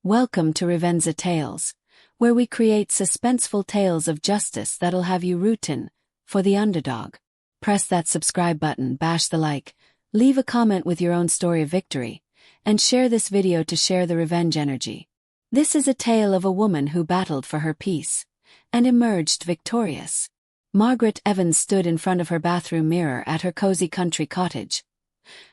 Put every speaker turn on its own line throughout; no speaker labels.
Welcome to Revenza Tales, where we create suspenseful tales of justice that'll have you rootin' for the underdog. Press that subscribe button, bash the like, leave a comment with your own story of victory, and share this video to share the revenge energy. This is a tale of a woman who battled for her peace and emerged victorious. Margaret Evans stood in front of her bathroom mirror at her cozy country cottage,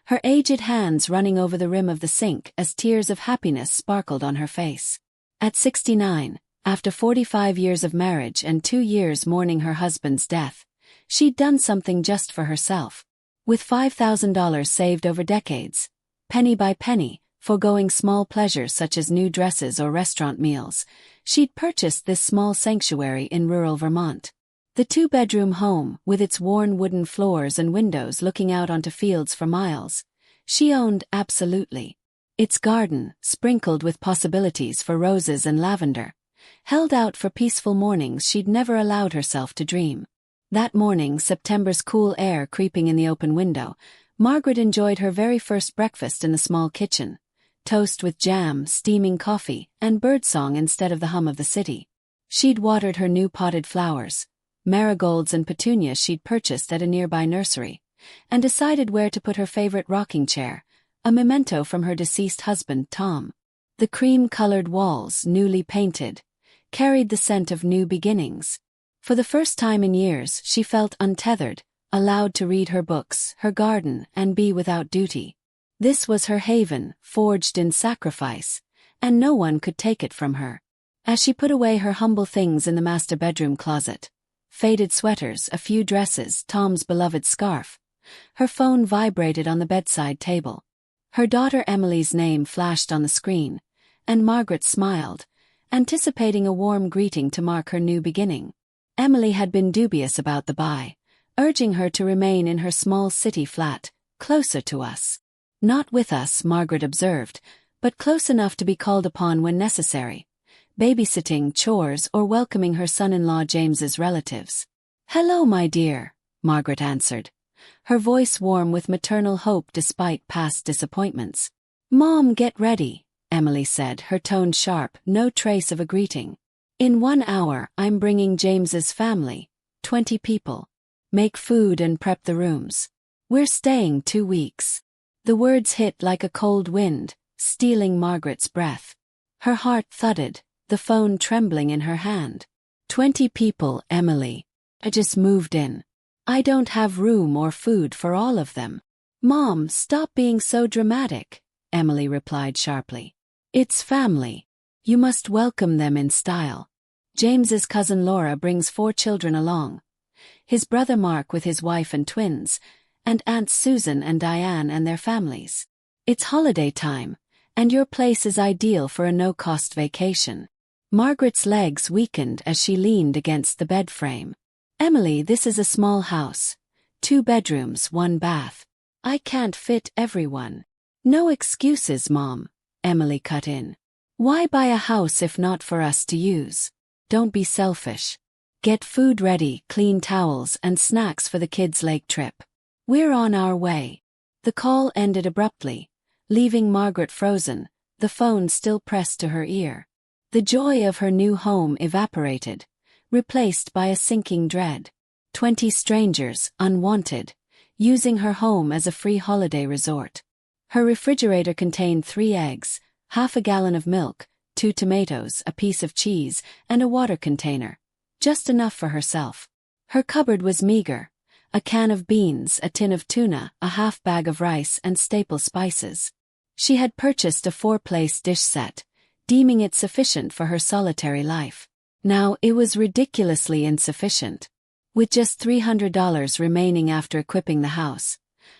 her aged hands running over the rim of the sink as tears of happiness sparkled on her face. At 69, after 45 years of marriage and 2 years mourning her husband's death, she'd done something just for herself. With $5,000 saved over decades, penny by penny, foregoing small pleasures such as new dresses or restaurant meals, she'd purchased this small sanctuary in rural Vermont. The 2-bedroom home, with its worn wooden floors and windows looking out onto fields for miles, she owned absolutely. Its garden, sprinkled with possibilities for roses and lavender, held out for peaceful mornings she'd never allowed herself to dream. That morning, September's cool air creeping in the open window, Margaret enjoyed her very first breakfast in the small kitchen. Toast with jam, steaming coffee, and birdsong instead of the hum of the city. She'd watered her new potted flowers, marigolds and petunias she'd purchased at a nearby nursery, and decided where to put her favorite rocking chair, a memento from her deceased husband, Tom. The cream-colored walls, newly painted, carried the scent of new beginnings. For the first time in years, she felt untethered, allowed to read her books, her garden, and be without duty. This was her haven, forged in sacrifice, and no one could take it from her. As she put away her humble things in the master bedroom closet, faded sweaters, a few dresses, Tom's beloved scarf, her phone vibrated on the bedside table. Her daughter Emily's name flashed on the screen, and Margaret smiled, anticipating a warm greeting to mark her new beginning. Emily had been dubious about the buy, urging her to remain in her small city flat, closer to us. Not with us, Margaret observed, but close enough to be called upon when necessary. Babysitting, chores, or welcoming her son-in-law James's relatives. "Hello, my dear," Margaret answered, her voice warm with maternal hope despite past disappointments. "Mom, get ready," Emily said, her tone sharp, no trace of a greeting. "In 1 hour, I'm bringing James's family, 20 people. Make food and prep the rooms. We're staying 2 weeks." The words hit like a cold wind, stealing Margaret's breath. Her heart thudded, the phone trembling in her hand. 20 people, Emily. I just moved in. I don't have room or food for all of them. "Mom, stop being so dramatic," Emily replied sharply. "It's family. You must welcome them in style. James's cousin Laura brings 4 children along. His brother Mark with his wife and twins, and Aunts Susan and Diane and their families. It's holiday time, and your place is ideal for a no-cost vacation." Margaret's legs weakened as she leaned against the bed frame. "Emily, this is a small house. 2 bedrooms, 1 bath. I can't fit everyone." "No excuses, Mom," Emily cut in. "Why buy a house if not for us to use? Don't be selfish. Get food ready, clean towels, and snacks for the kids' lake trip. We're on our way." The call ended abruptly, leaving Margaret frozen, the phone still pressed to her ear. The joy of her new home evaporated, replaced by a sinking dread. 20 strangers, unwanted, using her home as a free holiday resort. Her refrigerator contained 3 eggs, half a gallon of milk, 2 tomatoes, a piece of cheese, and a water container. Just enough for herself. Her cupboard was meager. A can of beans, a tin of tuna, a half bag of rice, and staple spices. She had purchased a 4-place dish set, deeming it sufficient for her solitary life. Now it was ridiculously insufficient. With just $300 remaining after equipping the house,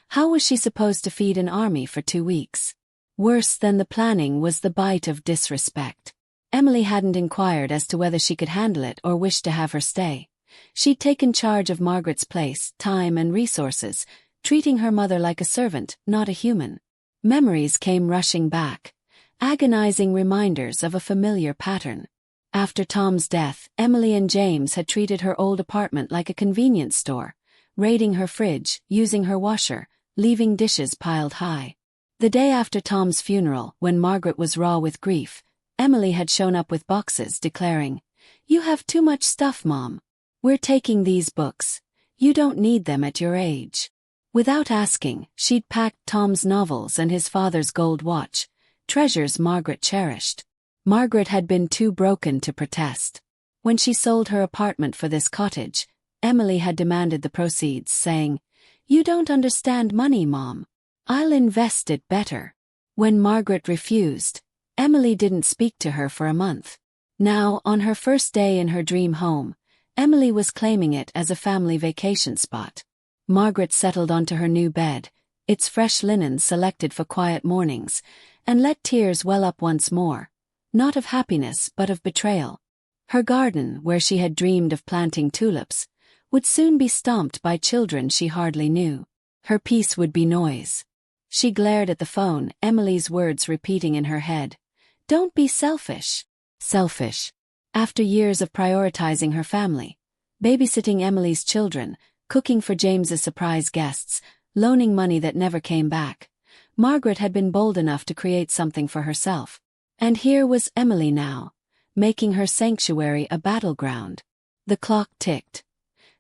how was she supposed to feed an army for 2 weeks? Worse than the planning was the bite of disrespect. Emily hadn't inquired as to whether she could handle it or wished to have her stay. She'd taken charge of Margaret's place, time, and resources, treating her mother like a servant, not a human. Memories came rushing back, agonizing reminders of a familiar pattern. After Tom's death, Emily and James had treated her old apartment like a convenience store, raiding her fridge, using her washer, leaving dishes piled high. The day after Tom's funeral, when Margaret was raw with grief, Emily had shown up with boxes declaring, "You have too much stuff, Mom. We're taking these books. You don't need them at your age." Without asking, she'd packed Tom's novels and his father's gold watch, treasures Margaret cherished. Margaret had been too broken to protest. When she sold her apartment for this cottage, Emily had demanded the proceeds, saying, "You don't understand money, Mom. I'll invest it better." When Margaret refused, Emily didn't speak to her for a month. Now, on her first day in her dream home, Emily was claiming it as a family vacation spot. Margaret settled onto her new bed, its fresh linen selected for quiet mornings, and let tears well up once more, not of happiness but of betrayal. Her garden, where she had dreamed of planting tulips, would soon be stomped by children she hardly knew. Her peace would be noise. She glared at the phone, Emily's words repeating in her head. "Don't be selfish." Selfish. After years of prioritizing her family, babysitting Emily's children, cooking for James's surprise guests, loaning money that never came back, Margaret had been bold enough to create something for herself. And here was Emily now, making her sanctuary a battleground. The clock ticked.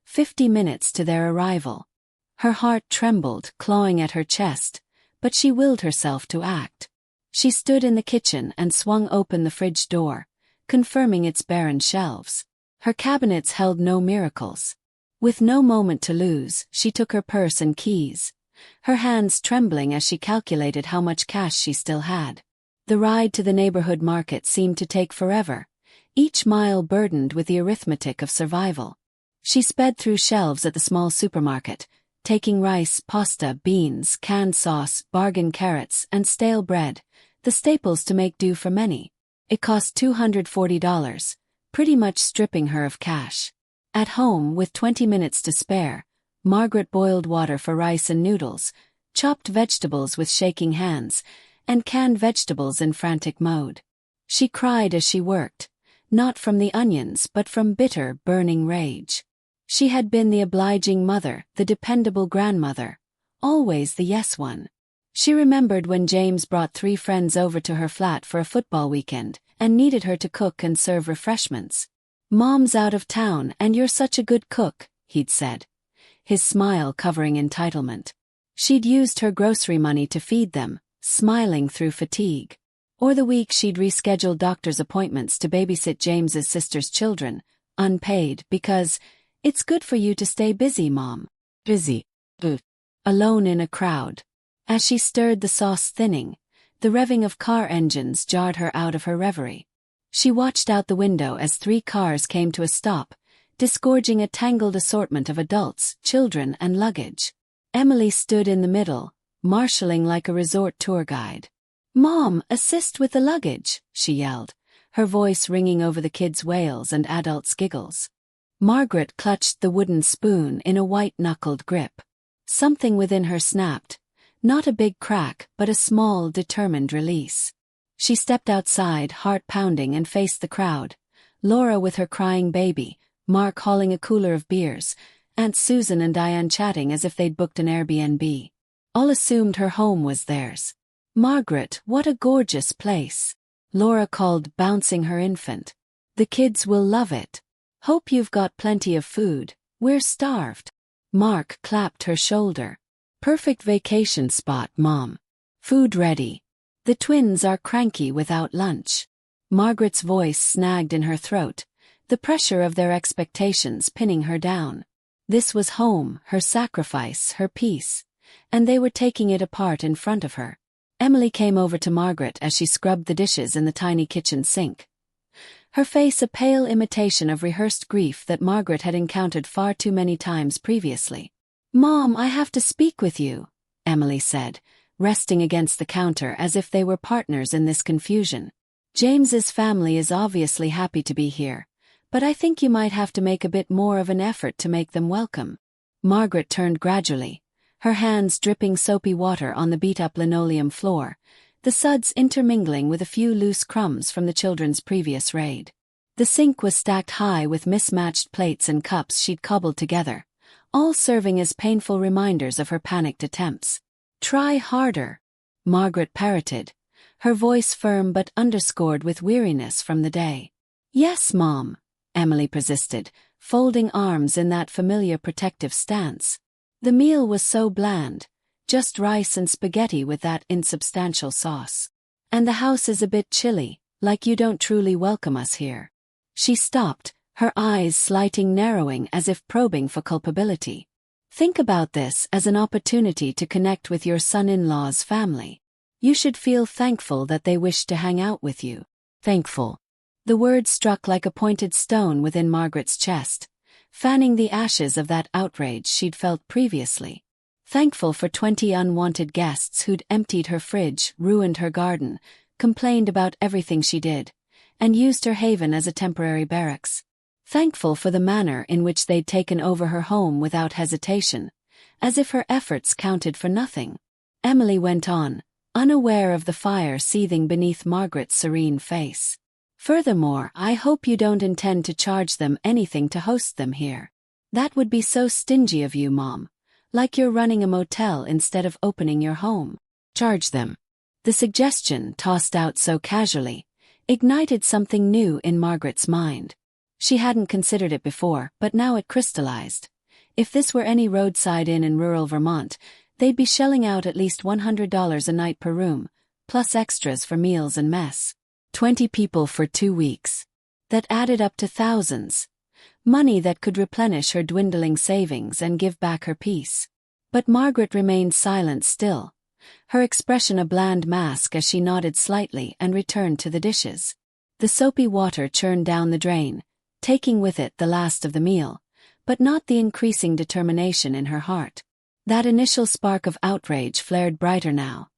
50 minutes to their arrival. Her heart trembled, clawing at her chest, but she willed herself to act. She stood in the kitchen and swung open the fridge door, confirming its barren shelves. Her cabinets held no miracles. With no moment to lose, she took her purse and keys, her hands trembling as she calculated how much cash she still had. The ride to the neighborhood market seemed to take forever, each mile burdened with the arithmetic of survival. She sped through shelves at the small supermarket, taking rice, pasta, beans, canned sauce, bargain carrots, and stale bread, the staples to make do for many. It cost $240, pretty much stripping her of cash. At home, with 20 minutes to spare, Margaret boiled water for rice and noodles, chopped vegetables with shaking hands, and canned vegetables in frantic mode. She cried as she worked, not from the onions but from bitter, burning rage. She had been the obliging mother, the dependable grandmother, always the yes one. She remembered when James brought 3 friends over to her flat for a football weekend and needed her to cook and serve refreshments. "Mom's out of town and you're such a good cook," he'd said, his smile covering entitlement. She'd used her grocery money to feed them, smiling through fatigue. Or the week she'd rescheduled doctor's appointments to babysit James's sister's children, unpaid, because, "It's good for you to stay busy, Mom." Busy. Alone in a crowd. As she stirred the sauce thinning, the revving of car engines jarred her out of her reverie. She watched out the window as 3 cars came to a stop, disgorging a tangled assortment of adults, children, and luggage. Emily stood in the middle, marshalling like a resort tour guide. "Mom, assist with the luggage," she yelled, her voice ringing over the kids' wails and adults' giggles. Margaret clutched the wooden spoon in a white-knuckled grip. Something within her snapped, not a big crack but a small, determined release. She stepped outside, heart pounding, and faced the crowd. Laura with her crying baby, Mark hauling a cooler of beers, Aunt Susan and Diane chatting as if they'd booked an Airbnb. All assumed her home was theirs. "Margaret, what a gorgeous place," Laura called, bouncing her infant. "The kids will love it. Hope you've got plenty of food. We're starved." Mark clapped her shoulder. "Perfect vacation spot, Mom. Food ready. The twins are cranky without lunch." Margaret's voice snagged in her throat, the pressure of their expectations pinning her down. This was home, her sacrifice, her peace, and they were taking it apart in front of her. Emily came over to Margaret as she scrubbed the dishes in the tiny kitchen sink, her face a pale imitation of rehearsed grief that Margaret had encountered far too many times previously. "Mom, I have to speak with you," Emily said, resting against the counter as if they were partners in this confusion. "James's family is obviously happy to be here, but I think you might have to make a bit more of an effort to make them welcome." Margaret turned gradually, her hands dripping soapy water on the beat-up linoleum floor, the suds intermingling with a few loose crumbs from the children's previous raid. The sink was stacked high with mismatched plates and cups she'd cobbled together, all serving as painful reminders of her panicked attempts. "Try harder," Margaret parroted, her voice firm but underscored with weariness from the day. "Yes, Mom," Emily persisted, folding arms in that familiar protective stance. The meal was so bland, just rice and spaghetti with that insubstantial sauce. "And the house is a bit chilly, like you don't truly welcome us here." She stopped, her eyes slightly narrowing as if probing for culpability. "Think about this as an opportunity to connect with your son-in-law's family. You should feel thankful that they wished to hang out with you." Thankful. The word struck like a pointed stone within Margaret's chest, fanning the ashes of that outrage she'd felt previously. Thankful for 20 unwanted guests who'd emptied her fridge, ruined her garden, complained about everything she did, and used her haven as a temporary barracks. Thankful for the manner in which they'd taken over her home without hesitation, as if her efforts counted for nothing. Emily went on, unaware of the fire seething beneath Margaret's serene face. "Furthermore, I hope you don't intend to charge them anything to host them here. That would be so stingy of you, Mom. Like you're running a motel instead of opening your home." Charge them. The suggestion, tossed out so casually, ignited something new in Margaret's mind. She hadn't considered it before, but now it crystallized. If this were any roadside inn in rural Vermont, they'd be shelling out at least $100 a night per room, plus extras for meals and mess. 20 people for 2 weeks. That added up to thousands. Money that could replenish her dwindling savings and give back her peace. But Margaret remained silent still, her expression a bland mask as she nodded slightly and returned to the dishes. The soapy water churned down the drain, taking with it the last of the meal, but not the increasing determination in her heart. That initial spark of outrage flared brighter now,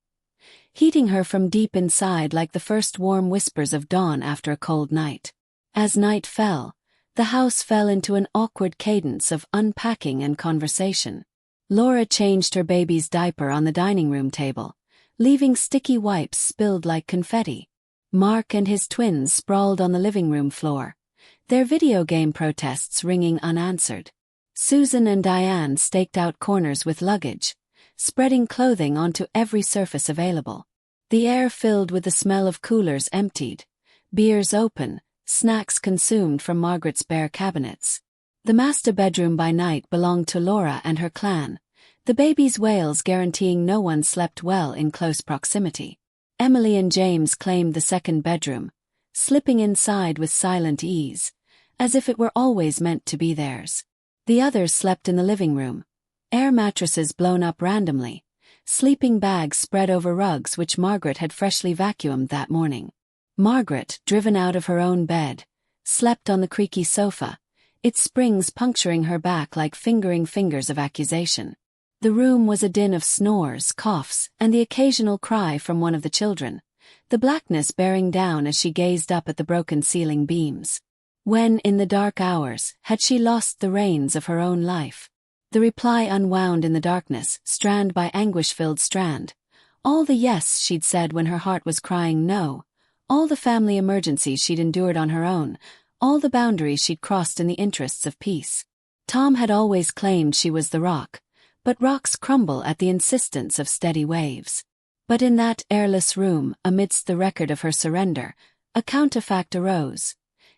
heating her from deep inside like the first warm whispers of dawn after a cold night. As night fell, the house fell into an awkward cadence of unpacking and conversation. Laura changed her baby's diaper on the dining room table, leaving sticky wipes spilled like confetti. Mark and his twins sprawled on the living room floor, their video game protests ringing unanswered. Susan and Diane staked out corners with luggage, spreading clothing onto every surface available. The air filled with the smell of coolers emptied, beers open, snacks consumed from Margaret's bare cabinets. The master bedroom by night belonged to Laura and her clan, the baby's wails guaranteeing no one slept well in close proximity. Emily and James claimed the second bedroom, slipping inside with silent ease, as if it were always meant to be theirs. The others slept in the living room, air mattresses blown up randomly, sleeping bags spread over rugs which Margaret had freshly vacuumed that morning. Margaret, driven out of her own bed, slept on the creaky sofa, its springs puncturing her back like fingering fingers of accusation. The room was a din of snores, coughs, and the occasional cry from one of the children, the blackness bearing down as she gazed up at the broken ceiling beams. When, in the dark hours, had she lost the reins of her own life? The reply unwound in the darkness, strand by anguish-filled strand. All the yes she'd said when her heart was crying no, all the family emergencies she'd endured on her own, all the boundaries she'd crossed in the interests of peace. Tom had always claimed she was the rock, but rocks crumble at the insistence of steady waves. But in that airless room, amidst the record of her surrender, a counterfact arose.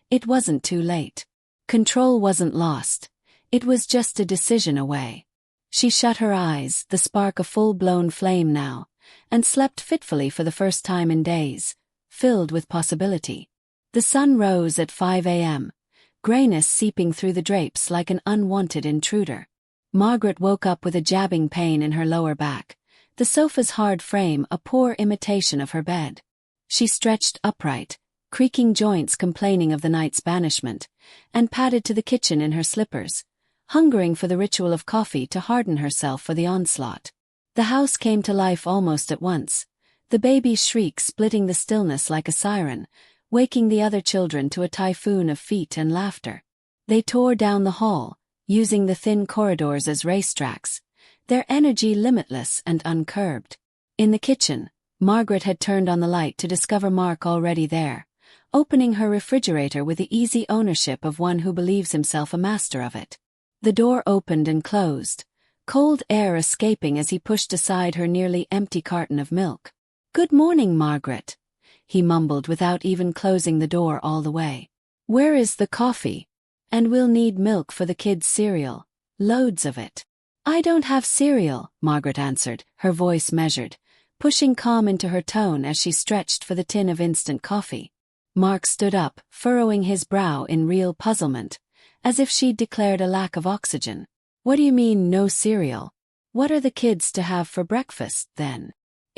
It wasn't too late. Control wasn't lost. It was just a decision away. She shut her eyes, the spark a full-blown flame now, and slept fitfully for the first time in days, filled with possibility. The sun rose at 5 a.m., grayness seeping through the drapes like an unwanted intruder. Margaret woke up with a jabbing pain in her lower back, the sofa's hard frame a poor imitation of her bed. She stretched upright, creaking joints complaining of the night's banishment, and padded to the kitchen in her slippers, hungering for the ritual of coffee to harden herself for the onslaught. The house came to life almost at once, the baby's shriek splitting the stillness like a siren, waking the other children to a typhoon of feet and laughter. They tore down the hall, using the thin corridors as racetracks, their energy limitless and uncurbed. In the kitchen, Margaret had turned on the light to discover Mark already there, opening her refrigerator with the easy ownership of one who believes himself a master of it. The door opened and closed, cold air escaping as he pushed aside her nearly empty carton of milk. "Good morning, Margaret," he mumbled without even closing the door all the way. "Where is the coffee? And we'll need milk for the kids' cereal. Loads of it." "I don't have cereal," Margaret answered, her voice measured, pushing calm into her tone as she stretched for the tin of instant coffee. Mark stood up, furrowing his brow in real puzzlement, as if she'd declared a lack of oxygen. "What do you mean, no cereal? What are the kids to have for breakfast, then?"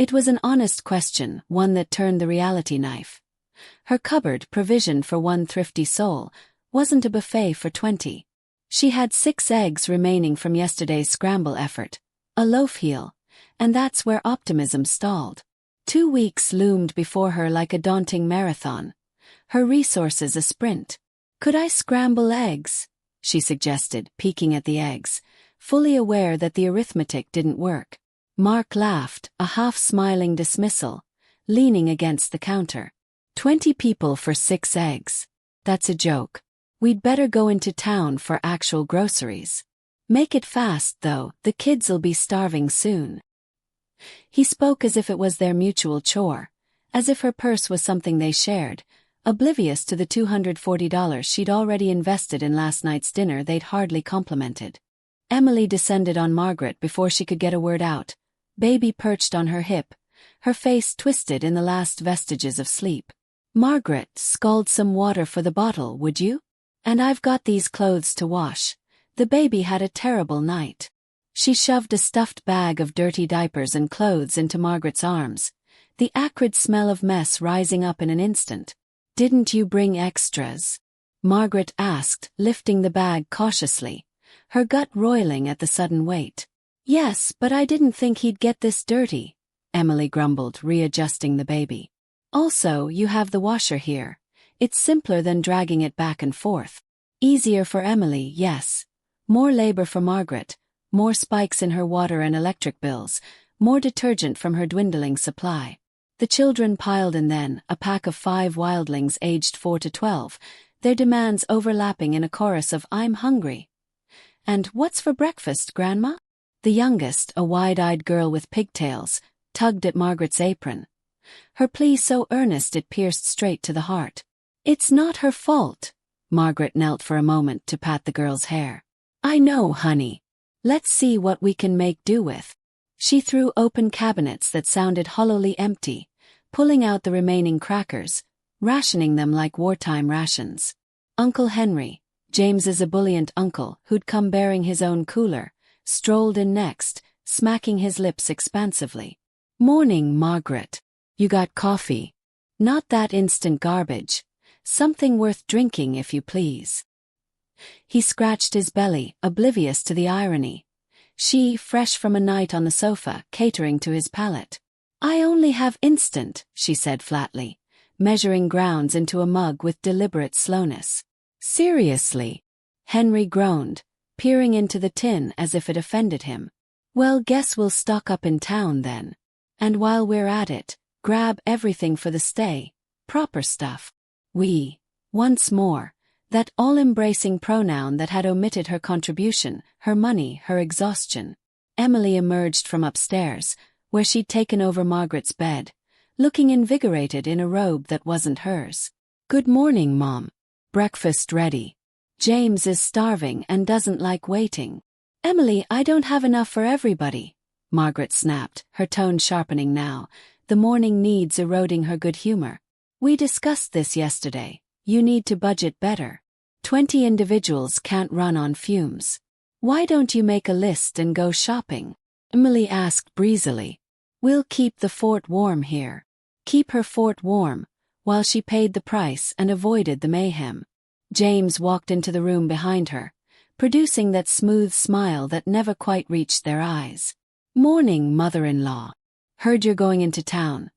It was an honest question, one that turned the reality knife. Her cupboard, provisioned for one thrifty soul, wasn't a buffet for 20. She had 6 eggs remaining from yesterday's scramble effort, a loaf heel, and that's where optimism stalled. 2 weeks loomed before her like a daunting marathon, her resources a sprint. "Could I scramble eggs?" she suggested, peeking at the eggs, fully aware that the arithmetic didn't work. Mark laughed, a half-smiling dismissal, leaning against the counter. 20 people for 6 eggs. That's a joke. We'd better go into town for actual groceries. Make it fast, though, the kids'll be starving soon. He spoke as if it was their mutual chore, as if her purse was something they shared, oblivious to the $240 she'd already invested in last night's dinner they'd hardly complimented. Emily descended on Margaret before she could get a word out, baby perched on her hip, her face twisted in the last vestiges of sleep. "Margaret, scald some water for the bottle, would you? And I've got these clothes to wash. The baby had a terrible night." She shoved a stuffed bag of dirty diapers and clothes into Margaret's arms, the acrid smell of mess rising up in an instant. "Didn't you bring extras?" Margaret asked, lifting the bag cautiously, her gut roiling at the sudden weight. "Yes, but I didn't think he'd get this dirty," Emily grumbled, readjusting the baby. "Also, you have the washer here. It's simpler than dragging it back and forth." Easier for Emily, yes. More labor for Margaret, more spikes in her water and electric bills, more detergent from her dwindling supply. The children piled in then, a pack of 5 wildlings aged 4 to 12, their demands overlapping in a chorus of "I'm hungry" and "What's for breakfast, Grandma?" The youngest, a wide-eyed girl with pigtails, tugged at Margaret's apron, her plea so earnest it pierced straight to the heart. "It's not her fault." Margaret knelt for a moment to pat the girl's hair. "I know, honey. Let's see what we can make do with." She threw open cabinets that sounded hollowly empty, pulling out the remaining crackers, rationing them like wartime rations. Uncle Henry, James's ebullient uncle who'd come bearing his own cooler, strolled in next, smacking his lips expansively. "Morning, Margaret. You got coffee? Not that instant garbage. Something worth drinking, if you please." He scratched his belly, oblivious to the irony. She, fresh from a night on the sofa, catering to his palate. "I only have instant," she said flatly, measuring grounds into a mug with deliberate slowness. "Seriously?" Henry groaned, peering into the tin as if it offended him. "Well, guess we'll stock up in town then. And while we're at it, grab everything for the stay, proper stuff." "We." Once more, that all-embracing pronoun that had omitted her contribution, her money, her exhaustion. Emily emerged from upstairs, where she'd taken over Margaret's bed, looking invigorated in a robe that wasn't hers. "Good morning, Mom. Breakfast ready. James is starving and doesn't like waiting." "Emily, I don't have enough for everybody," Margaret snapped, her tone sharpening now, the morning needs eroding her good humor. "We discussed this yesterday. You need to budget better. 20 individuals can't run on fumes. Why don't you make a list and go shopping?" Emily asked breezily. "We'll keep the fort warm here." Keep her fort warm, while she paid the price and avoided the mayhem. James walked into the room behind her, producing that smooth smile that never quite reached their eyes. "Morning, mother-in-law. Heard you're going into town.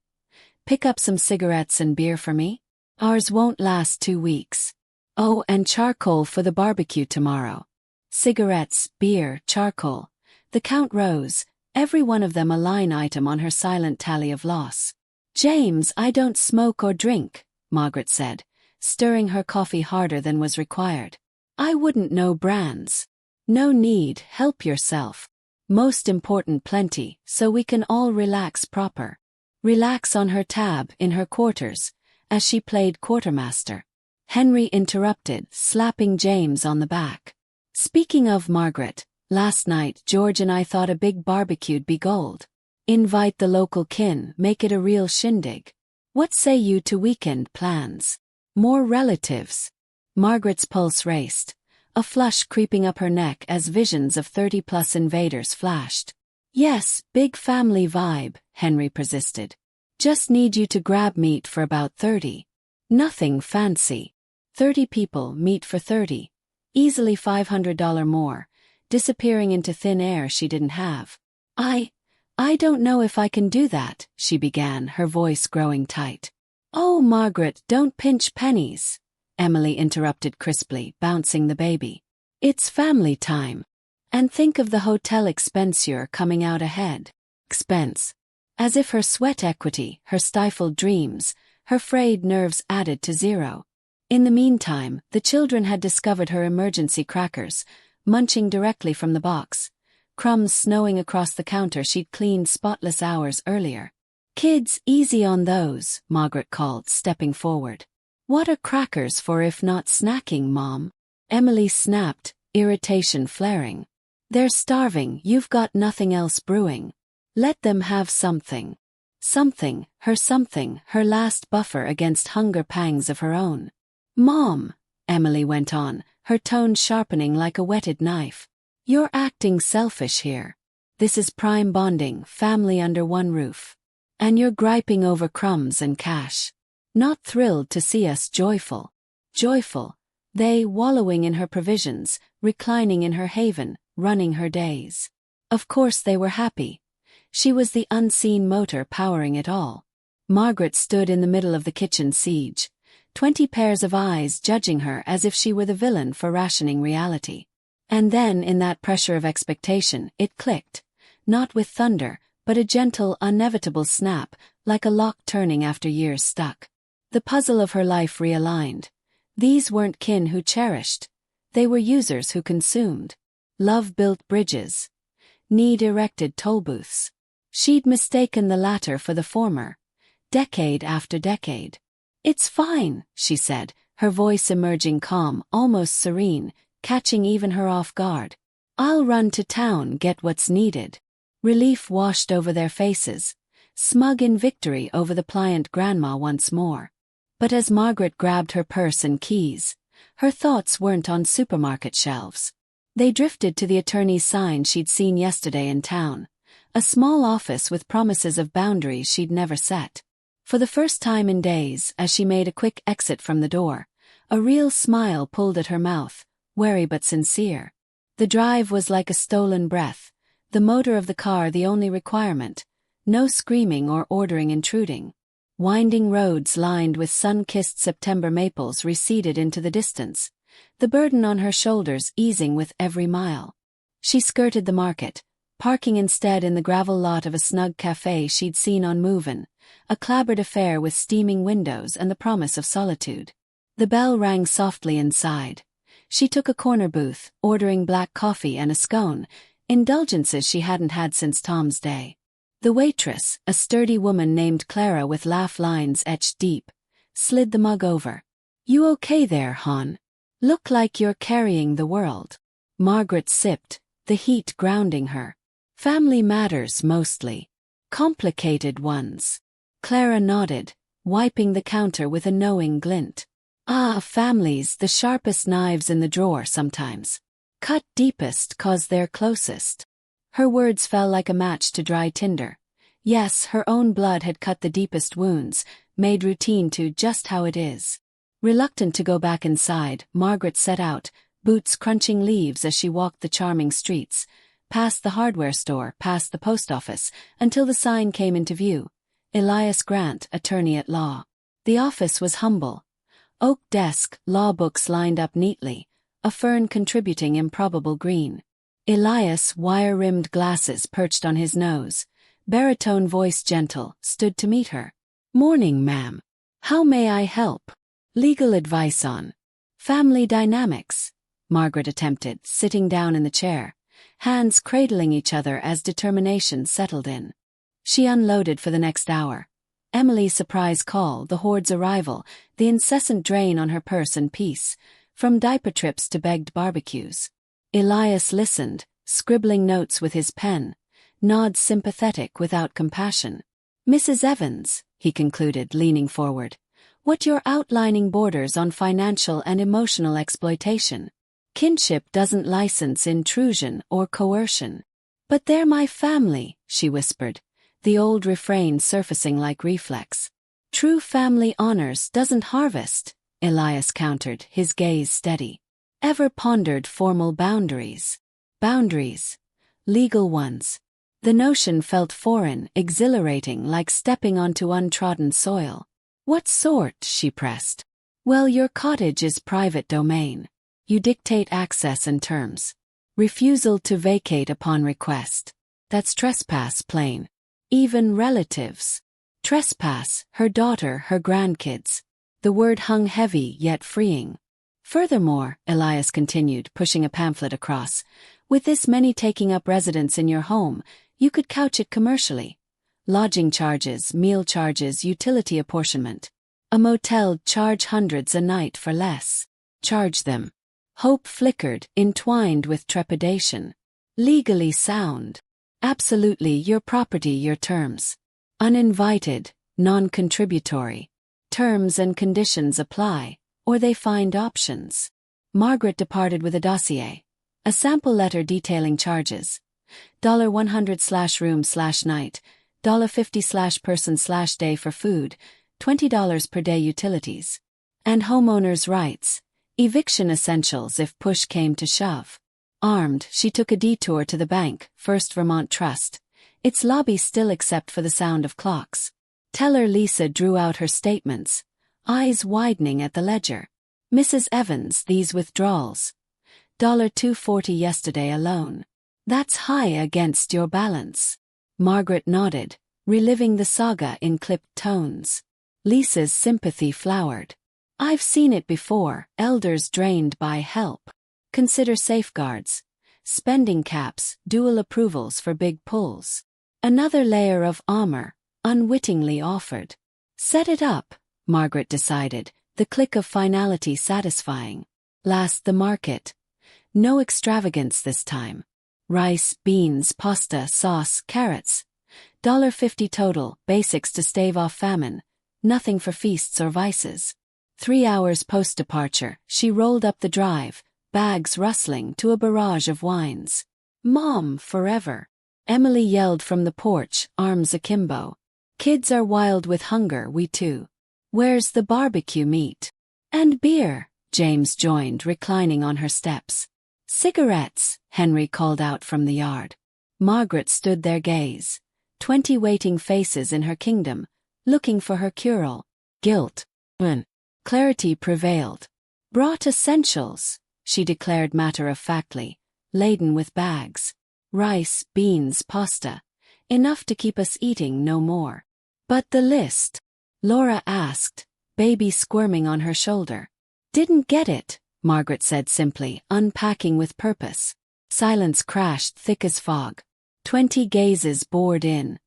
Pick up some cigarettes and beer for me? Ours won't last 2 weeks. Oh, and charcoal for the barbecue tomorrow." Cigarettes, beer, charcoal. The count rose, every one of them a line item on her silent tally of loss. "James, I don't smoke or drink," Margaret said, stirring her coffee harder than was required. "I wouldn't know brands." "No need, help yourself. Most important plenty, so we can all relax proper." relax on her tab in her quarters, as she played quartermaster. Henry interrupted, slapping James on the back. Speaking of Margaret, last night George and I thought a big barbecue'd be gold. Invite the local kin, make it a real shindig. What say you to weekend plans? More relatives. Margaret's pulse raced, a flush creeping up her neck as visions of 30-plus invaders flashed. Yes, big family vibe, Henry persisted. Just need you to grab meat for about 30. Nothing fancy. 30 people, meat for 30. Easily $500 more, disappearing into thin air she didn't have. I don't know if I can do that, she began, her voice growing tight. Oh, Margaret, don't pinch pennies, Emily interrupted crisply, bouncing the baby. It's family time. And think of the hotel expenditure coming out ahead. Expense. As if her sweat equity, her stifled dreams, her frayed nerves added to zero. In the meantime, the children had discovered her emergency crackers, munching directly from the box, crumbs snowing across the counter she'd cleaned spotless hours earlier. Kids, easy on those, Margaret called, stepping forward. What are crackers for if not snacking, Mom? Emily snapped, irritation flaring. They're starving, you've got nothing else brewing. Let them have something. Something, her last buffer against hunger pangs of her own. Mom, Emily went on, her tone sharpening like a whetted knife. You're acting selfish here. This is prime bonding, family under one roof. And you're griping over crumbs and cash. Not thrilled to see us joyful. Joyful. They wallowing in her provisions, reclining in her haven, running her days. Of course they were happy. She was the unseen motor powering it all. Margaret stood in the middle of the kitchen siege, 20 pairs of eyes judging her as if she were the villain for rationing reality. And then, in that pressure of expectation, it clicked. Not with thunder, but a gentle, inevitable snap, like a lock turning after years stuck. The puzzle of her life realigned. These weren't kin who cherished. They were users who consumed. Love built bridges. Need erected toll booths. She'd mistaken the latter for the former, decade after decade. It's fine, she said, her voice emerging calm, almost serene, catching even her off guard. I'll run to town, get what's needed. Relief washed over their faces, smug in victory over the pliant grandma once more. But as Margaret grabbed her purse and keys, her thoughts weren't on supermarket shelves. They drifted to the attorney's sign she'd seen yesterday in town, a small office with promises of boundaries she'd never set. For the first time in days, as she made a quick exit from the door, a real smile pulled at her mouth, wary but sincere. The drive was like a stolen breath, the motor of the car the only requirement, no screaming or ordering intruding. Winding roads lined with sun-kissed September maples receded into the distance, the burden on her shoulders easing with every mile. She skirted the market, parking instead in the gravel lot of a snug cafe she'd seen on Movin', a clapboard affair with steaming windows and the promise of solitude. The bell rang softly inside. She took a corner booth, ordering black coffee and a scone, indulgences she hadn't had since Tom's day. The waitress, a sturdy woman named Clara with laugh lines etched deep, slid the mug over. You okay there, hon? Look like you're carrying the world. Margaret sipped, the heat grounding her. Family matters mostly. Complicated ones. Clara nodded, wiping the counter with a knowing glint. Ah, families, the sharpest knives in the drawer sometimes. Cut deepest 'cause they're closest. Her words fell like a match to dry tinder. Yes, her own blood had cut the deepest wounds, made routine to just how it is. Reluctant to go back inside, Margaret set out, boots crunching leaves as she walked the charming streets, past the hardware store, past the post office, until the sign came into view. Elias Grant, attorney at law. The office was humble. Oak desk, law books lined up neatly, a fern contributing improbable green. Elias, wire-rimmed glasses perched on his nose, baritone voice gentle, stood to meet her. Morning, ma'am. How may I help? Legal advice on family dynamics, Margaret attempted, sitting down in the chair, hands cradling each other as determination settled in. She unloaded for the next hour, Emily's surprise call, the horde's arrival, the incessant drain on her purse and peace, from diaper trips to begged barbecues. Elias listened, scribbling notes with his pen, nods sympathetic without compassion. "Mrs. Evans," he concluded, leaning forward, "what you're outlining borders on financial and emotional exploitation. Kinship doesn't license intrusion or coercion." "But they're my family," she whispered, the old refrain surfacing like reflex. "True family honors doesn't harvest," Elias countered, his gaze steady. "Ever pondered formal boundaries?" Boundaries. Legal ones. The notion felt foreign, exhilarating, like stepping onto untrodden soil. "What sort?" she pressed. "Well, your cottage is private domain. You dictate access and terms. Refusal to vacate upon request. That's trespass, plain. Even relatives. Trespass, her daughter, her grandkids." The word hung heavy yet freeing. "Furthermore," Elias continued, pushing a pamphlet across, "with this many taking up residence in your home, you could couch it commercially. Lodging charges, meal charges, utility apportionment. A motel'd charge hundreds a night for less. Charge them." Hope flickered, entwined with trepidation. "Legally sound. Absolutely, your property, your terms. Uninvited, non-contributory. Terms and conditions apply, or they find options." Margaret departed with a dossier. A sample letter detailing charges. $100/room/night, $50/person/day for food, $20 per day utilities. And homeowners' rights. Eviction essentials if push came to shove. Armed, she took a detour to the bank, First Vermont Trust. Its lobby still except for the sound of clocks. Teller Lisa drew out her statements, eyes widening at the ledger. "Mrs. Evans, these withdrawals. $240 yesterday alone. That's high against your balance." Margaret nodded, reliving the saga in clipped tones. Lisa's sympathy flowered. "I've seen it before, elders drained by help. Consider safeguards. Spending caps, dual approvals for big pulls. Another layer of armor, unwittingly offered." "Set it up," Margaret decided, the click of finality satisfying. "Last the market. No extravagance this time. Rice, beans, pasta, sauce, carrots. $1.50 total, basics to stave off famine. Nothing for feasts or vices." 3 hours post-departure, she rolled up the drive, bags rustling, to a barrage of wines. "Mom, forever." Emily yelled from the porch, arms akimbo. "Kids are wild with hunger, we too. Where's the barbecue meat?" "And beer," James joined, reclining on her steps. "Cigarettes," Henry called out from the yard. Margaret stood there, gaze. 20 waiting faces in her kingdom, looking for her cure-all. Guilt. Clarity prevailed. "Brought essentials," she declared matter-of-factly, laden with bags. "Rice, beans, pasta. Enough to keep us eating, no more." "But the list?" Laura asked, baby squirming on her shoulder. "Didn't get it," Margaret said simply, unpacking with purpose. Silence crashed thick as fog. 20 gazes bored in.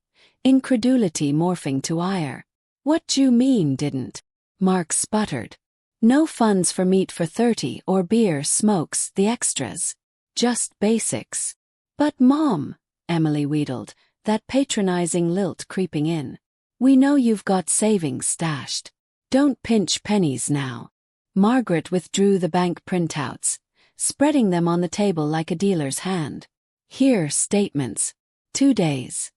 Incredulity morphing to ire. "What d'you mean, didn't?" Mark sputtered. "No funds for meat for 30 or beer, smokes, the extras. Just basics." "But Mom," Emily wheedled, that patronizing lilt creeping in. "We know you've got savings stashed. Don't pinch pennies now." Margaret withdrew the bank printouts, spreading them on the table like a dealer's hand. "Here, statements. 2 days.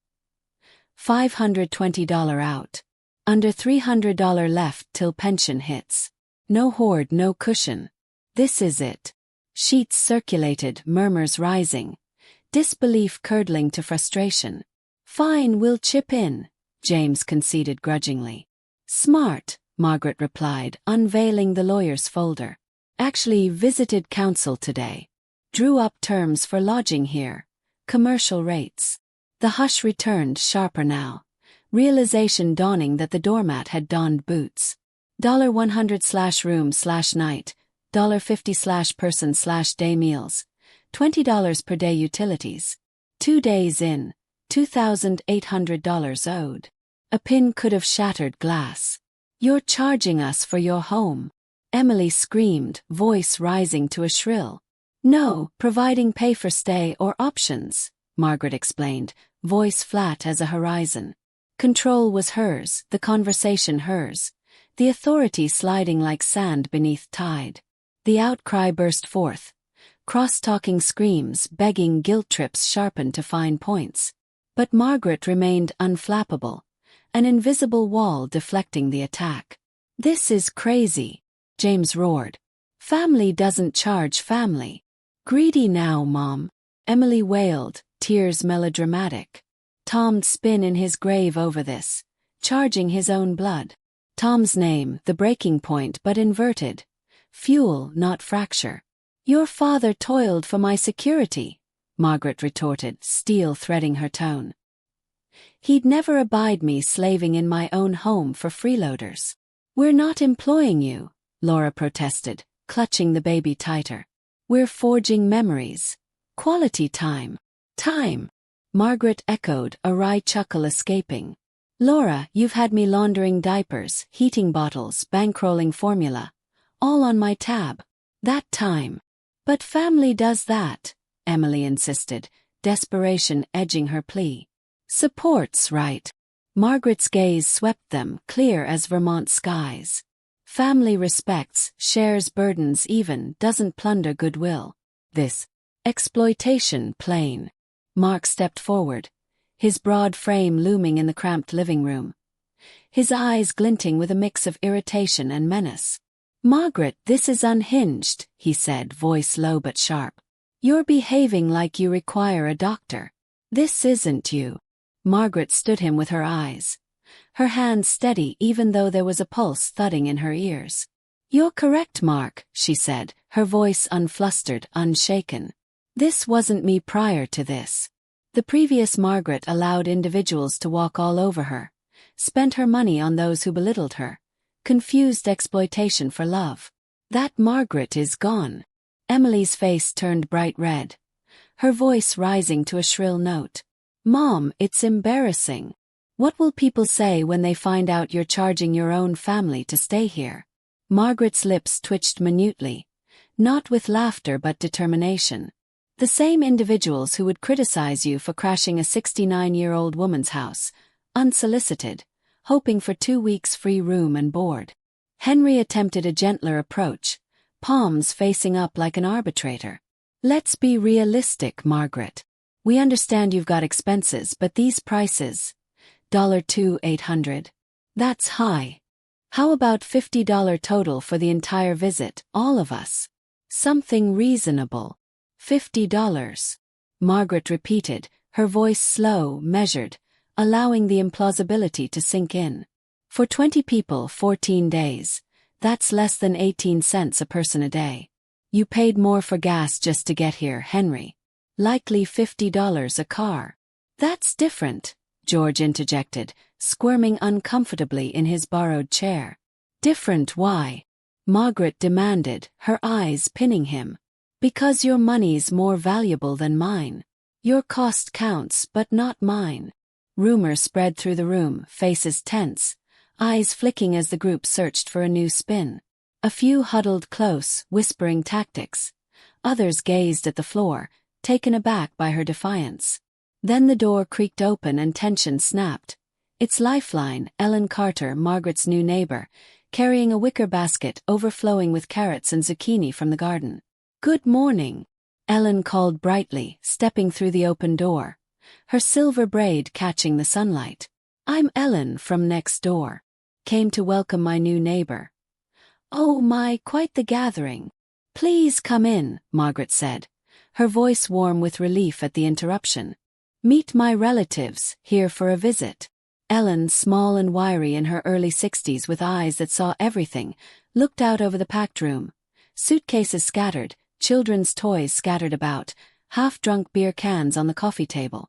$520 out. Under $300 left till pension hits. No hoard, no cushion. This is it." Sheets circulated, murmurs rising. Disbelief curdling to frustration. "Fine, we'll chip in," James conceded grudgingly. "Smart," Margaret replied, unveiling the lawyer's folder. "Actually visited council today. Drew up terms for lodging here. Commercial rates." The hush returned, sharper now. Realization dawning that the doormat had donned boots. $100/room/night, $50/person/day meals, $20 per day utilities. 2 days in, $2,800 owed. A pin could have shattered glass. "You're charging us for your home," Emily screamed, voice rising to a shrill. "No, providing pay for stay or options," Margaret explained, voice flat as a horizon. Control was hers, the conversation hers, the authority sliding like sand beneath tide. The outcry burst forth. Cross-talking screams, begging guilt trips sharpened to fine points. But Margaret remained unflappable, an invisible wall deflecting the attack. "This is crazy," James roared. "Family doesn't charge family." "Greedy now, Mom," Emily wailed, tears melodramatic. "Tom'd spin in his grave over this, charging his own blood." Tom's name, the breaking point but inverted. Fuel, not fracture. "Your father toiled for my security," Margaret retorted, steel threading her tone. "He'd never abide me slaving in my own home for freeloaders." "We're not employing you," Laura protested, clutching the baby tighter. "We're forging memories. Quality time." "Time," Margaret echoed, a wry chuckle escaping. "Laura, you've had me laundering diapers, heating bottles, bankrolling formula. All on my tab. That time." "But family does that," Emily insisted, desperation edging her plea. "Supports, right?" Margaret's gaze swept them, clear as Vermont skies. "Family respects, shares burdens even, doesn't plunder goodwill. This exploitation, plain." Mark stepped forward, his broad frame looming in the cramped living room, his eyes glinting with a mix of irritation and menace. "Margaret, this is unhinged," he said, voice low but sharp. "You're behaving like you require a doctor. This isn't you." Margaret stood him with her eyes, her hands steady even though there was a pulse thudding in her ears. "You're correct, Mark," she said, her voice unflustered, unshaken. "This wasn't me prior to this." The previous Margaret allowed individuals to walk all over her, spent her money on those who belittled her, confused exploitation for love. That Margaret is gone. Emily's face turned bright red, her voice rising to a shrill note. "Mom, it's embarrassing. What will people say when they find out you're charging your own family to stay here?" Margaret's lips twitched minutely, not with laughter but determination. "The same individuals who would criticize you for crashing a 69-year-old woman's house, unsolicited, hoping for 2 weeks free room and board." Henry attempted a gentler approach, palms facing up like an arbitrator. "Let's be realistic, Margaret. We understand you've got expenses, but these prices, $2,800. That's high. How about $50 total for the entire visit, all of us? Something reasonable." $50. Margaret repeated, her voice slow, measured, allowing the implausibility to sink in. "For 20 people, 14 days. That's less than 18 cents a person a day. You paid more for gas just to get here, Henry. Likely $50 a car." "That's different," George interjected, squirming uncomfortably in his borrowed chair. "Different why?" Margaret demanded, her eyes pinning him. "Because your money's more valuable than mine. Your cost counts, but not mine." Rumor spread through the room, faces tense, eyes flicking as the group searched for a new spin. A few huddled close, whispering tactics. Others gazed at the floor, taken aback by her defiance. Then the door creaked open and tension snapped. Its lifeline, Ellen Carter, Margaret's new neighbor, carrying a wicker basket overflowing with carrots and zucchini from the garden. "Good morning," Ellen called brightly, stepping through the open door, her silver braid catching the sunlight. "I'm Ellen from next door. Came to welcome my new neighbor." "Oh my, quite the gathering." "Please come in," Margaret said, her voice warm with relief at the interruption. "Meet my relatives, here for a visit." Ellen, small and wiry in her early 60s with eyes that saw everything, looked out over the packed room. Suitcases scattered, children's toys scattered about, half-drunk beer cans on the coffee table.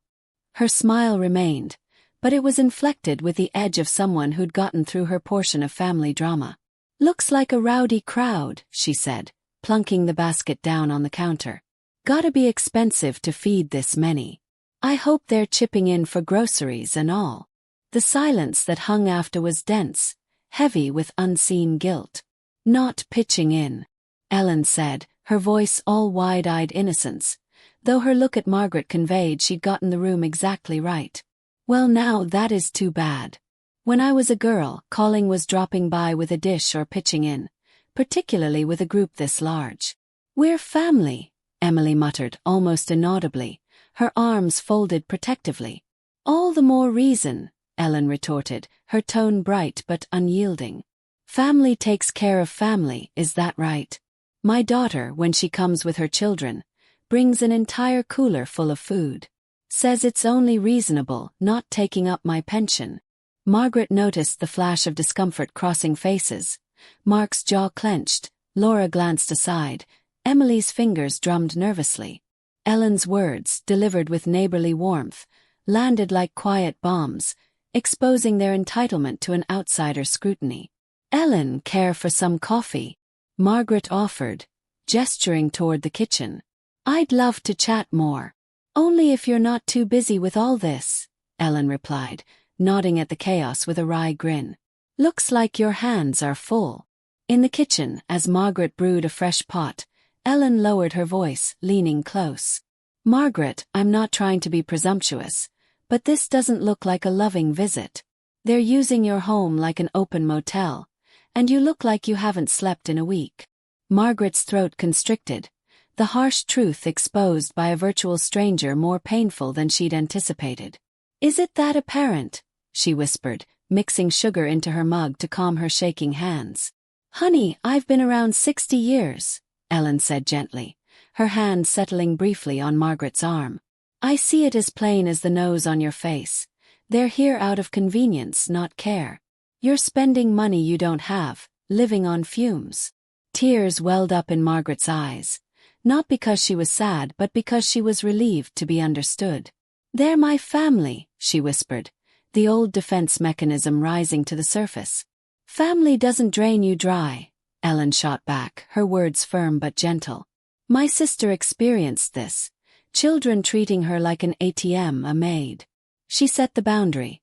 Her smile remained, but it was inflected with the edge of someone who'd gotten through her portion of family drama. "Looks like a rowdy crowd," she said, plunking the basket down on the counter. "Gotta be expensive to feed this many. I hope they're chipping in for groceries and all." The silence that hung after was dense, heavy with unseen guilt. "Not pitching in," Ellen said, her voice all wide-eyed innocence, though her look at Margaret conveyed she'd gotten the room exactly right. "Well, now that is too bad. When I was a girl, calling was dropping by with a dish or pitching in, particularly with a group this large." "We're family," Emily muttered almost inaudibly, her arms folded protectively. "All the more reason," Ellen retorted, her tone bright but unyielding. "Family takes care of family, is that right? My daughter, when she comes with her children, brings an entire cooler full of food. Says it's only reasonable, not taking up my pension." Margaret noticed the flash of discomfort crossing faces. Mark's jaw clenched, Laura glanced aside, Emily's fingers drummed nervously. Ellen's words, delivered with neighborly warmth, landed like quiet bombs, exposing their entitlement to an outsider's scrutiny. "Ellen, care for some coffee?" Margaret offered, gesturing toward the kitchen. "I'd love to chat more. Only if you're not too busy with all this," Ellen replied, nodding at the chaos with a wry grin. "Looks like your hands are full." In the kitchen, as Margaret brewed a fresh pot, Ellen lowered her voice, leaning close. "Margaret, I'm not trying to be presumptuous, but this doesn't look like a loving visit. They're using your home like an open motel, and you look like you haven't slept in a week." Margaret's throat constricted, the harsh truth exposed by a virtual stranger more painful than she'd anticipated. "Is it that apparent?" she whispered, mixing sugar into her mug to calm her shaking hands. "Honey, I've been around 60 years, Ellen said gently, her hand settling briefly on Margaret's arm. "I see it as plain as the nose on your face. They're here out of convenience, not care. You're spending money you don't have, living on fumes." Tears welled up in Margaret's eyes, not because she was sad but because she was relieved to be understood. "They're my family," she whispered, the old defense mechanism rising to the surface. "Family doesn't drain you dry," Ellen shot back, her words firm but gentle. "My sister experienced this, children treating her like an ATM, a maid. She set the boundary.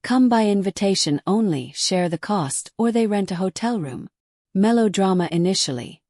Come by invitation only, share the cost, or they rent a hotel room. Melodrama initially.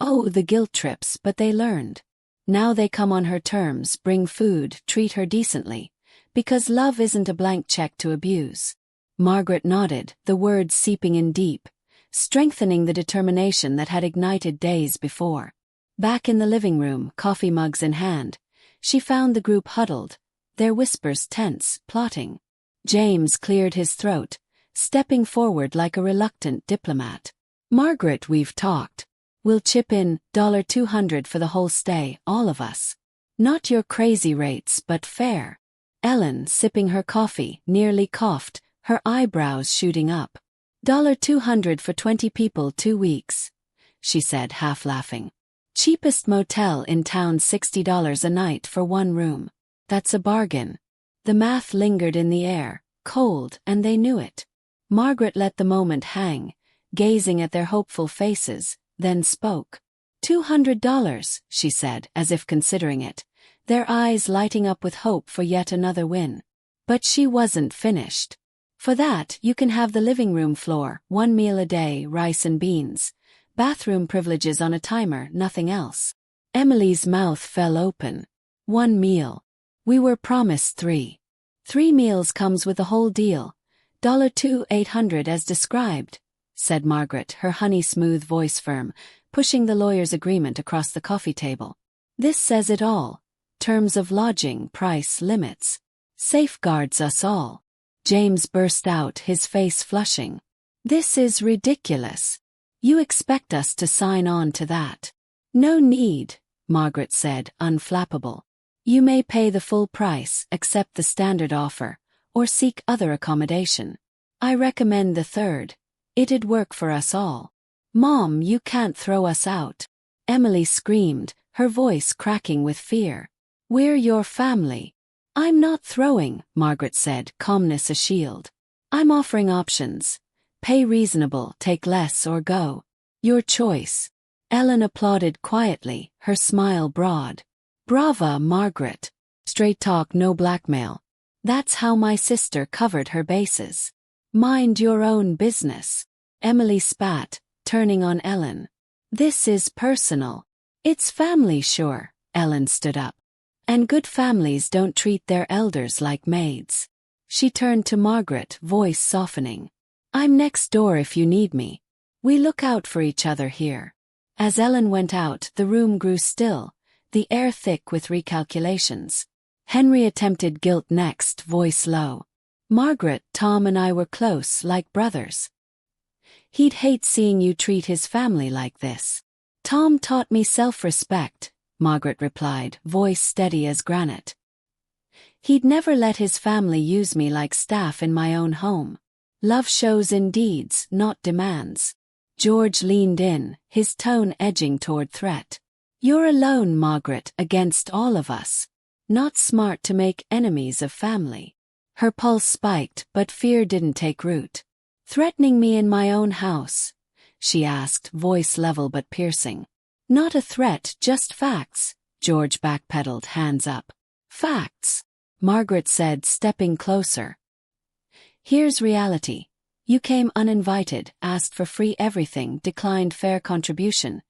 Oh, the guilt trips, but they learned. Now they come on her terms, bring food, treat her decently, because love isn't a blank check to abuse." Margaret nodded, the words seeping in deep, strengthening the determination that had ignited days before. Back in the living room, coffee mugs in hand, she found the group huddled, their whispers tense, plotting. James cleared his throat, stepping forward like a reluctant diplomat. "Margaret, we've talked. We'll chip in $200 for the whole stay, all of us. Not your crazy rates, but fair." Ellen, sipping her coffee, nearly coughed, her eyebrows shooting up. $200 for 20 people 2 weeks, she said, half laughing. "Cheapest motel in town, $60 a night for one room. That's a bargain." The math lingered in the air, cold, and they knew it. Margaret let the moment hang, gazing at their hopeful faces, then spoke. $200, she said, as if considering it, their eyes lighting up with hope for yet another win. But she wasn't finished. "For that, you can have the living room floor, 1 meal a day, rice and beans. Bathroom privileges on a timer, nothing else." Emily's mouth fell open. 1 meal. We were promised 3. 3 meals comes with the whole deal. $800 as described, said Margaret, her honey-smooth voice firm, pushing the lawyer's agreement across the coffee table. "This says it all. Terms of lodging, price, limits. Safeguards us all." James burst out, his face flushing. "This is ridiculous. You expect us to sign on to that?" "No need," Margaret said, unflappable. "You may pay the full price, accept the standard offer, or seek other accommodation. I recommend the third. It'd work for us all." "Mom, you can't throw us out," Emily screamed, her voice cracking with fear. "We're your family." "I'm not throwing," Margaret said, calmness a shield. "I'm offering options. Pay reasonable, take less or go. Your choice." Ellen applauded quietly, her smile broad. "Brava, Margaret. Straight talk, no blackmail." That's how my sister covered her bases. Mind your own business. Emily spat, turning on Ellen. This is personal. It's family, sure. Ellen stood up. And good families don't treat their elders like maids. She turned to Margaret, voice softening. I'm next door if you need me. We look out for each other here. As Ellen went out, the room grew still, the air thick with recalculations. Henry attempted guilt next, voice low. Margaret, Tom and I were close, like brothers. He'd hate seeing you treat his family like this. Tom taught me self-respect, Margaret replied, voice steady as granite. He'd never let his family use me like staff in my own home. Love shows in deeds, not demands. George leaned in, his tone edging toward threat. You're alone, Margaret, against all of us. Not smart to make enemies of family. Her pulse spiked, but fear didn't take root. Threatening me in my own house? She asked, voice level but piercing. Not a threat, just facts. George backpedaled, hands up. Facts, Margaret said, stepping closer. Here's reality. You came uninvited, asked for free everything, declined fair contribution,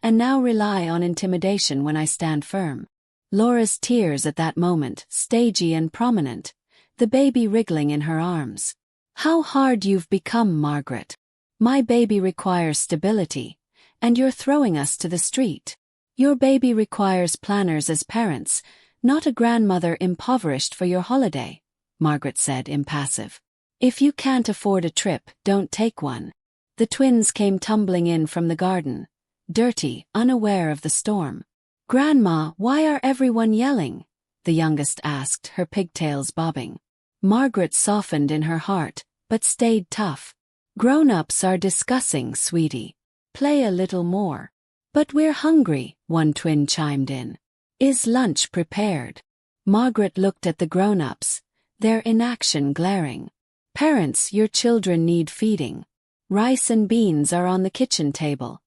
and now rely on intimidation when I stand firm. Laura's tears at that moment, stagey and prominent, the baby wriggling in her arms. How hard you've become, Margaret. My baby requires stability, and you're throwing us to the street. Your baby requires planners as parents, not a grandmother impoverished for your holiday, Margaret said, impassive. If you can't afford a trip, don't take one. The twins came tumbling in from the garden, dirty, unaware of the storm. Grandma, why are everyone yelling? The youngest asked, her pigtails bobbing. Margaret softened in her heart, but stayed tough. Grown-ups are discussing, sweetie. Play a little more. But we're hungry, one twin chimed in. Is lunch prepared? Margaret looked at the grown-ups, their inaction glaring. Parents, your children need feeding. Rice and beans are on the kitchen table.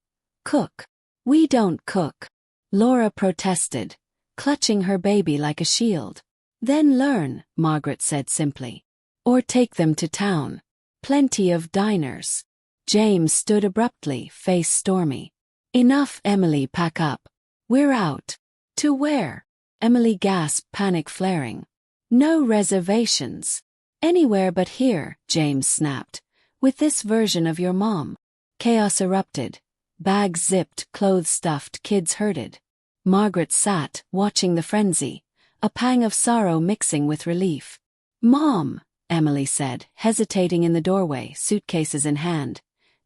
Cook. We don't cook. Laura protested, clutching her baby like a shield. Then learn, Margaret said simply. Or take them to town. Plenty of diners. James stood abruptly, face stormy. Enough, Emily, pack up. We're out. To where? Emily gasped, panic flaring. No reservations. Anywhere but here, James snapped. With this version of your mom. Chaos erupted. Bags zipped, clothes stuffed, kids herded. Margaret sat, watching the frenzy, a pang of sorrow mixing with relief. Mom, Emily said, hesitating in the doorway, suitcases in hand.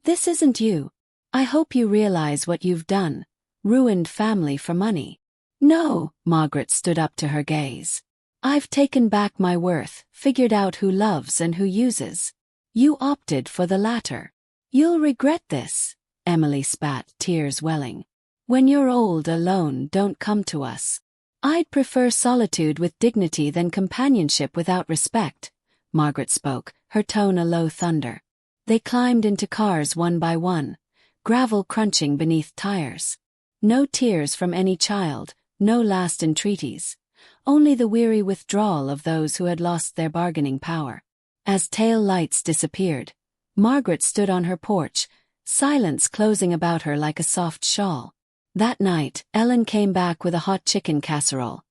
This isn't you. I hope you realize what you've done. Ruined family for money. No, Margaret stood up to her gaze. I've taken back my worth, figured out who loves and who uses. You opted for the latter. You'll regret this, Emily spat, tears welling. When you're old, alone, don't come to us. I'd prefer solitude with dignity than companionship without respect, Margaret spoke, her tone a low thunder. They climbed into cars one by one, gravel crunching beneath tires. No tears from any child, no last entreaties. Only the weary withdrawal of those who had lost their bargaining power. As tail lights disappeared, Margaret stood on her porch, silence closing about her like a soft shawl. That night, Ellen came back with a hot chicken casserole,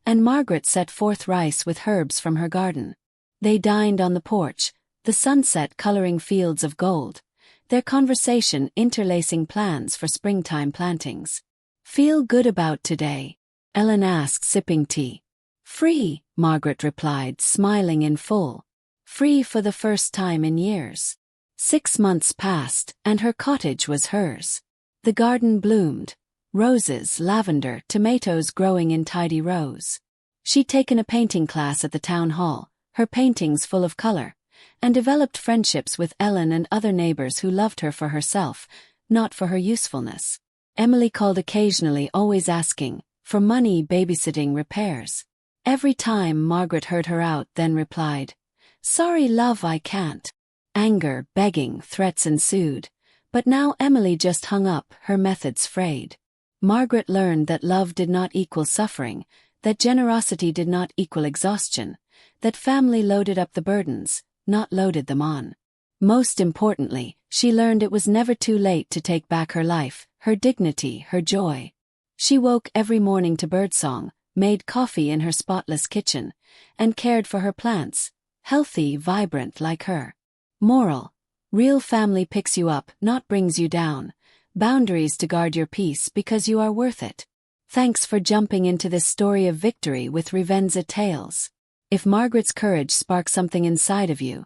and Margaret set forth rice with herbs from her garden. They dined on the porch, the sunset coloring fields of gold, their conversation interlacing plans for springtime plantings. Feel good about today? Ellen asked, sipping tea. Free, Margaret replied, smiling in full. Free for the first time in years. 6 months passed, and her cottage was hers. The garden bloomed. Roses, lavender, tomatoes growing in tidy rows. She'd taken a painting class at the town hall, her paintings full of color, and developed friendships with Ellen and other neighbors who loved her for herself, not for her usefulness. Emily called occasionally, always asking, for money, babysitting, repairs. Every time Margaret heard her out, then replied, Sorry, love, I can't. Anger, begging, threats ensued, but now Emily just hung up, her methods frayed. Margaret learned that love did not equal suffering, that generosity did not equal exhaustion, that family loaded up the burdens, not loaded them on. Most importantly, she learned it was never too late to take back her life, her dignity, her joy. She woke every morning to birdsong, made coffee in her spotless kitchen, and cared for her plants, healthy, vibrant like her. Moral: real family picks you up, not brings you down. Boundaries to guard your peace because you are worth it. Thanks for jumping into this story of victory with Revenza Tales. If Margaret's courage sparks something inside of you,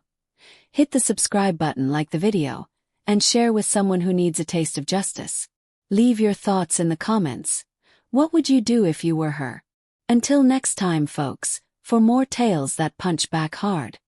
hit the subscribe button, like the video, and share with someone who needs a taste of justice. Leave your thoughts in the comments. What would you do if you were her? Until next time, folks, for more tales that punch back hard.